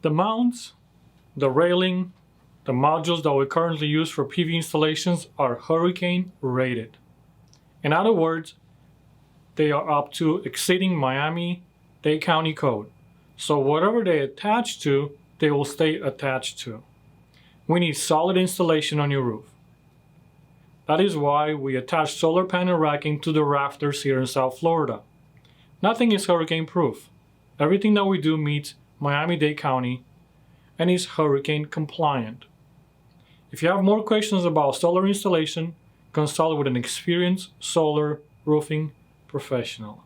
The mounts, the railing, the modules that we currently use for PV installations are hurricane rated. In other words, they are up to exceeding Miami Dade County code. So whatever they attach to, they will stay attached to. We need solid installation on your roof. That is why we attach solar panel racking to the rafters here in South Florida. Nothing is hurricane proof. Everything that we do meets Miami Dade County and is hurricane compliant. If you have more questions about solar installation, consult with an experienced solar roofing professional.